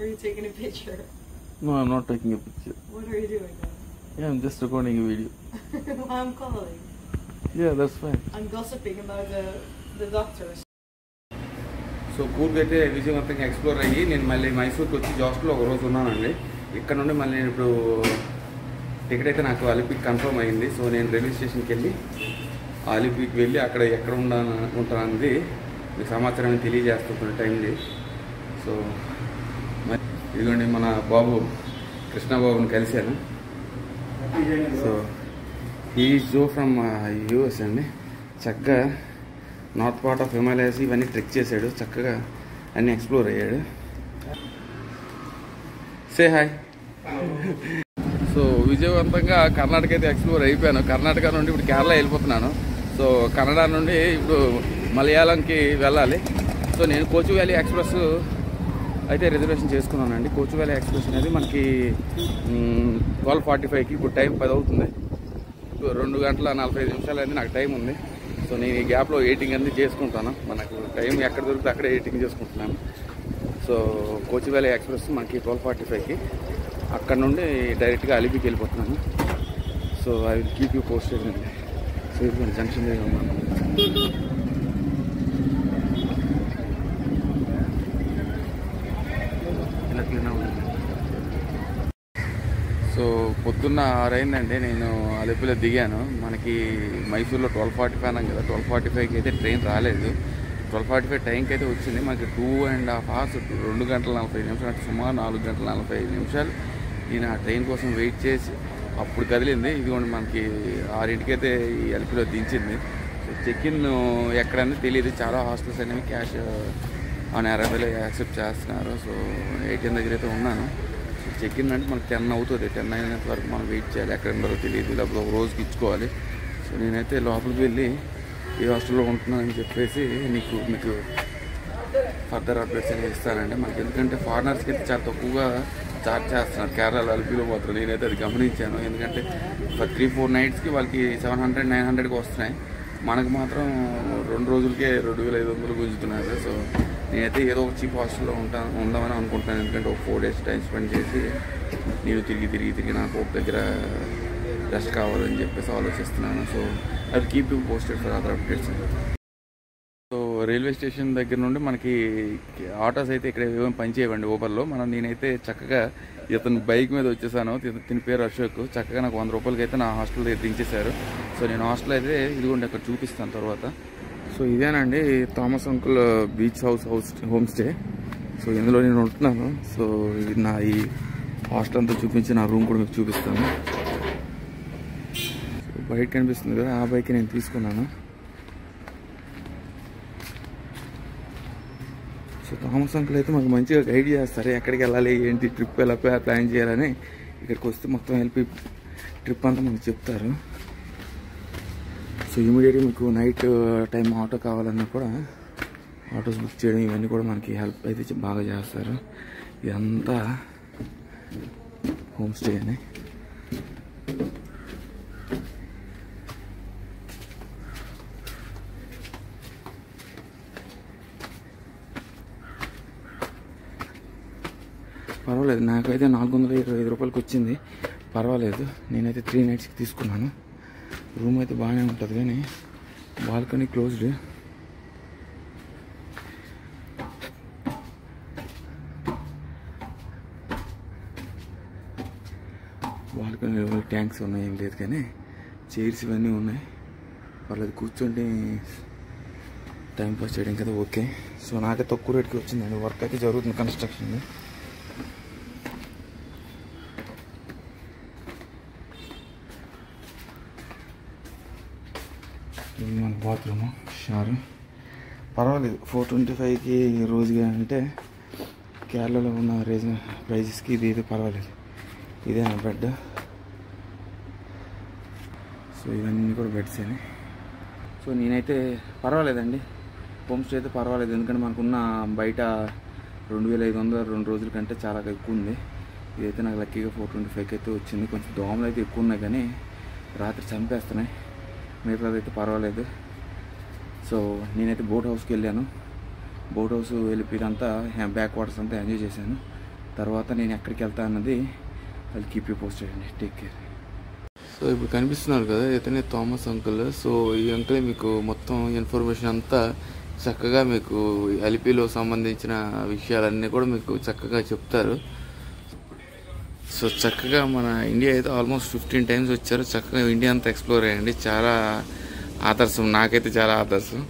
Are you taking a picture? No, I'm not taking a picture. What are you doing then? Yeah, I'm just recording a video. Well, I'm calling. Yeah, that's fine. I'm gossiping about the doctors. So Coorg అయితే విజయవంతంగా explore అయ్యి నేను మళ్ళీ మైసూర్కి వచ్చి జాస్ట్లో ఒక రోజు ఉన్నానండి. ఇక్కడ నుండి మళ్ళీ నేను ఇప్పుడు టికెట్ అయితే నాకు అలిపిక్ కన్ఫర్మ్ అయింది. సో నేను రైల్వే స్టేషన్కి వెళ్ళి అలిపిక్ వెళ్ళి అక్కడ ఎక్కడ ఉంటానన్నది మీకు సమాచారం తెలియజేస్తున్న టైంది. సో ఇదిగోండి మన బాబు కృష్ణబాబుని కలిశాను. సో ఈ జో ఫ్రమ్ యూఎస్ అండి. చక్కగా నార్త్ పార్ట్ ఆఫ్ హిమాలయాస్ ఇవన్నీ ట్రెక్ చేశాడు, చక్కగా అన్నీ ఎక్స్ప్లోర్ అయ్యాడు. Say hi. సో విజయవంతంగా కర్ణాటక అయితే ఎక్స్ప్లోర్ అయిపోయాను. కర్ణాటక నుండి ఇప్పుడు కేరళ వెళ్ళిపోతున్నాను. సో కన్నడ నుండి ఇప్పుడు మలయాళంకి వెళ్ళాలి. సో నేను కోచు వ్యాలీ ఎక్స్ప్రెస్ అయితే రిజర్వేషన్ చేసుకున్నానండి. కోచు వ్యాలీ ఎక్స్ప్రెస్ అనేది మనకి 12:45కి ఇప్పుడు టైం 10 అవుతుంది. 2 గంటల 45 నిమిషాలు అనేది నాకు టైం ఉంది. సో నేను ఈ గ్యాప్లో ఎడిటింగ్ అన్నీ చేసుకుంటాను. మనకు టైం ఎక్కడ దొరికితే అక్కడే ఎడిటింగ్ చేసుకుంటున్నాను. సో కోచు వ్యాలీ ఎక్స్ప్రెస్ మనకి 12:45కి అక్కడ నుండి డైరెక్ట్గా అలిపికి వెళ్ళిపోతున్నాను. So I will keep you posted అండి. సో ఇప్పుడు జంక్షన్ దగ్గర ఉన్నాను. సో పొద్దున్న 6 అయిందండి. నేను అలిపిలో దిగాను. మనకి మైసూర్లో 12:45 అన్నాం కదా, 12:45కి అయితే ట్రైన్ రాలేదు. 12:45 టైంకి అయితే వచ్చింది. మనకి 2.5 hours 2 గంటల 45 నిమిషాలు అంటే సుమారు 4 గంటల 45 నిమిషాలు నేను ఆ ట్రైన్ కోసం వెయిట్ చేసి అప్పుడు కదిలింది. ఇదిగోండి మనకి 6ంటికి అయితే ఈ అలిపిలో దించింది. సో చెక్ ఇన్ ఎక్కడనేది తెలియదు. చాలా హాస్టల్స్ అనేవి క్యాష్ ఆన్ అరైవల్ యాక్సెప్ట్ చేస్తున్నారు. సో ATM దగ్గర అయితే ఉన్నాను. చెక్ ఇన్ అంటే మనకి 10 అవుతుంది. 10 అయినంత వరకు మనం వెయిట్ చేయాలి. ఎక్కడ ఉండాలో తెలియదు, లేకపోతే ఒక రోజుకి ఇచ్చుకోవాలి. సో నేనైతే లోపలికి వెళ్ళి ఈ హాస్టల్లో ఉంటున్నానని చెప్పేసి మీకు ఫర్దర్ అప్డేట్స్ అనేవి ఇస్తానండి. మనకి ఎందుకంటే ఫారినర్స్కి అయితే చాలా తక్కువగా చార్జ్ చేస్తున్నారు కేరళ అలిపిలో మాత్రం. నేనైతే అది గమనించాను. ఎందుకంటే 3-4 నైట్స్కి వాళ్ళకి 700-900కి వస్తున్నాయి. మనకు మాత్రం 2 రోజులకే 2,500 గుంజుతున్నారు. సో నేనైతే ఏదో ఒక చీప్ హాస్టల్లో ఉందామని అనుకుంటున్నాను. ఎందుకంటే ఒక 4 days టైం స్పెండ్ చేసి నేను తిరిగి నాకు ఒక దగ్గర రెస్ట్ కావాలని చెప్పేసి ఆలోచిస్తున్నాను. సో అది keep you posted for other updates. So railway station దగ్గర నుండి మనకి ఆటోస్ అయితే ఇక్కడ ఏమేమి పనిచేయవండి ఊబర్లో. నేనైతే చక్కగా ఇతను బైక్ మీద వచ్చేసాను. తిని పేరు అశోక్. చక్కగా నాకు 100 రూపాయలకి అయితే నా హాస్టల్ దగ్గర దించేశారు. సో నేను హాస్టల్ అయితే ఇదిగోండి అక్కడ చూపిస్తాను తర్వాత. సో ఇదేనండి Thomas uncle beach home stay. So ఇందులో నేను ఉంటున్నాను. సో ఇది నా ఈ హాస్టల్ అంతా చూపించి నా రూమ్ కూడా మీకు చూపిస్తాను. సో బయట కనిపిస్తుంది కదా, ఆ బైక్ నేను తీసుకున్నాను. సో థామస్ అంకుల్ అయితే మాకు మంచిగా గైడ్ చేస్తారు. ఎక్కడికి వెళ్ళాలి, ఏంటి, ట్రిప్ ఎలా ప్లాన్ చేయాలని. ఇక్కడికి వస్తే మొత్తం వెళ్ళి ట్రిప్ అంతా మనకు చెప్తారు. సో ఇమీడియట్గా మీకు నైట్ టైం ఆటో కావాలన్నా కూడా ఆటోస్ బుక్ చేయడం ఇవన్నీ కూడా మనకి హెల్ప్ అయితే బాగా చేస్తారు. ఇదంతా హోమ్ స్టే అని. పర్వాలేదు, నాకైతే 425 రూపాయలకి వచ్చింది. పర్వాలేదు. నేనైతే 3 nightsకి తీసుకున్నాను. రూమ్ అయితే బాగానే ఉంటుంది కానీ బాల్కనీ క్లోజ్డ్. బాల్కనీ ట్యాంక్స్ ఉన్నాయి, ఏం లేదు కానీ చైర్స్ ఇవన్నీ ఉన్నాయి. పర్లేదు, కూర్చోండి టైం పాస్ చేయడం కదా ఓకే. సో నాకే తక్కువ రేట్కి వచ్చిందండి. వర్క్ అయితే జరుగుతుంది, కన్స్ట్రక్షన్. ఇది మన బాత్రూము, షవర్. పర్వాలేదు. 425కి రోజుగా అంటే కేరళలో ఉన్న ప్రైజెస్కి ఇది పర్వాలేదు. ఇదే నా బెడ్. సో ఇవన్నీ కూడా బెడ్స్ అని. సో నేనైతే పర్వాలేదండి, హోమ్ స్టే అయితే పర్వాలేదు. ఎందుకంటే మనకున్న బయట 2,500 2 రోజుల కంటే చాలా ఎక్కువ ఉంది. ఇదైతే నాకు లక్కీగా 425కి అయితే వచ్చింది. కొంచెం దోమలు అయితే ఎక్కువ ఉన్నాయి కానీ రాత్రి చంపేస్తున్నాయి. మిగతాదైతే పర్వాలేదు. సో నేనైతే బోట్ హౌస్కి వెళ్ళాను. బోట్ హౌస్ వెళ్ళిపోయినంతా బ్యాక్ వాటర్స్ అంతా ఎంజాయ్ చేశాను. తర్వాత నేను ఎక్కడికి వెళ్తా అన్నది అది కీప్ యూ పోస్టెడ్ అండి. Take care. సో ఇప్పుడు కనిపిస్తున్నారు కదా ఇతనే థామస్ అంకుల్. సో ఈ అంకులే మీకు మొత్తం ఇన్ఫర్మేషన్ అంతా చక్కగా మీకు అలిపిలో సంబంధించిన విషయాలన్నీ కూడా మీకు చక్కగా చెప్తారు. సో చక్కగా మన ఇండియా అయితే ఆల్మోస్ట్ 15 times వచ్చారు. చక్కగా ఇండియా అంతా ఎక్స్ప్లోర్ అయ్యండి. చాలా ఆదర్శం, నాకైతే చాలా ఆదర్శం.